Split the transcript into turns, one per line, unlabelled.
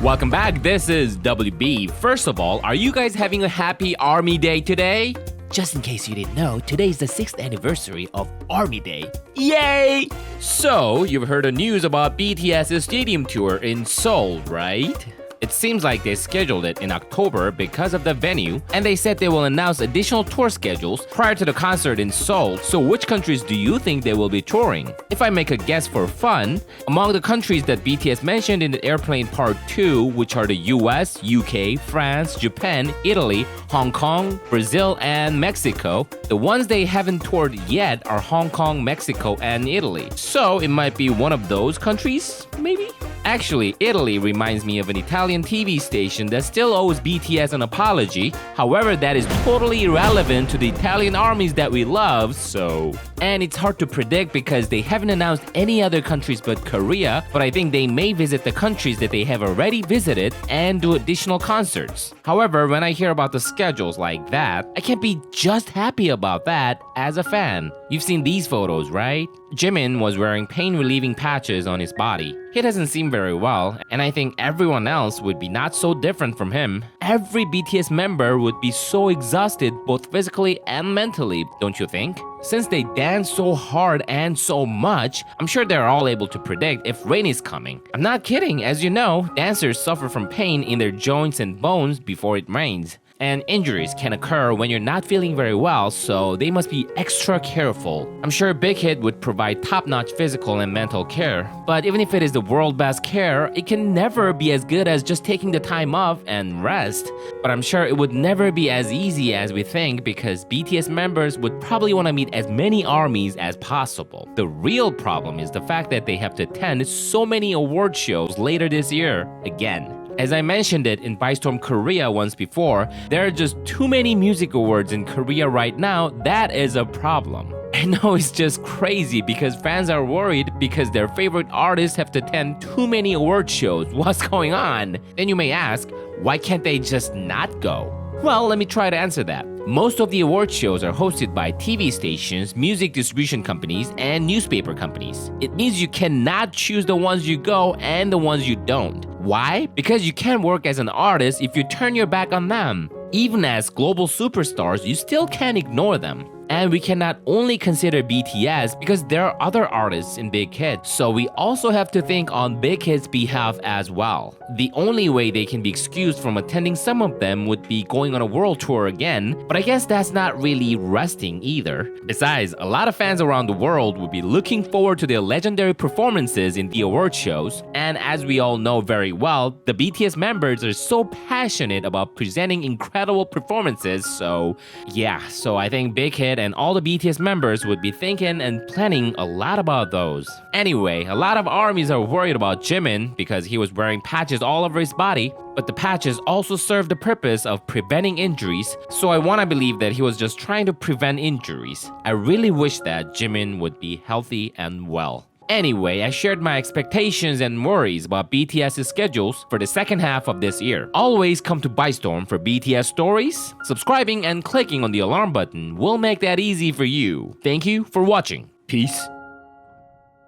Welcome back, this is WB. First of all, are you guys having a happy Army Day today? Just in case you didn't know, today is the 6th anniversary of Army Day. Yay! So, you've heard the news about BTS's stadium tour in Seoul, right? It seems like they scheduled it in October because of the venue, and they said they will announce additional tour schedules prior to the concert in Seoul. So which countries do you think they will be touring? If I make a guess for fun, among the countries that BTS mentioned in the Airplane Part 2, which are the US, UK, France, Japan, Italy, Hong Kong, Brazil, and Mexico, the ones they haven't toured yet are Hong Kong, Mexico, and Italy. So it might be one of those countries, maybe? Actually, Italy reminds me of an Italian TV station that still owes BTS an apology. However, that is totally irrelevant to the Italian armies that we love, so... And it's hard to predict because they haven't announced any other countries but Korea, but I think they may visit the countries that they have already visited and do additional concerts. However, when I hear about the schedules like that, I can't be just happy about that as a fan. You've seen these photos, right? Jimin was wearing pain-relieving patches on his body. He doesn't seem very well, and I think everyone else would be not so different from him. Every BTS member would be so exhausted both physically and mentally, don't you think? Since they dance so hard and so much, I'm sure they're all able to predict if rain is coming. I'm not kidding, as you know, dancers suffer from pain in their joints and bones before it rains. And injuries can occur when you're not feeling very well, so they must be extra careful. I'm sure Big Hit would provide top-notch physical and mental care, but even if it is the world's best care, it can never be as good as just taking the time off and rest. But I'm sure it would never be as easy as we think because BTS members would probably want to meet as many armies as possible. The real problem is the fact that they have to attend so many award shows later this year again. As I mentioned it in BySTorm Korea once before, there are just too many music awards in Korea right now. That is a problem. I know it's just crazy because fans are worried because their favorite artists have to attend too many award shows. What's going on? Then you may ask, why can't they just not go? Well, let me try to answer that. Most of the award shows are hosted by TV stations, music distribution companies, and newspaper companies. It means you cannot choose the ones you go and the ones you don't. Why? Because you can't work as an artist if you turn your back on them. Even as global superstars, you still can't ignore them. And we cannot only consider BTS because there are other artists in Big Hit, so we also have to think on Big Hit's behalf as well. The only way they can be excused from attending some of them would be going on a world tour again, but I guess that's not really resting either. Besides, a lot of fans around the world would be looking forward to their legendary performances in the award shows, and as we all know very well, the BTS members are so passionate about presenting incredible performances, so I think Big Hit and all the BTS members would be thinking and planning a lot about those. Anyway, a lot of armies are worried about Jimin because he was wearing patches all over his body, but the patches also serve the purpose of preventing injuries, so I want to believe that he was just trying to prevent injuries. I really wish that Jimin would be healthy and well. Anyway, I shared my expectations and worries about BTS's schedules for the second half of this year. Always come to BySTorm for BTS stories. Subscribing and clicking on the alarm button will make that easy for you. Thank you for watching. Peace.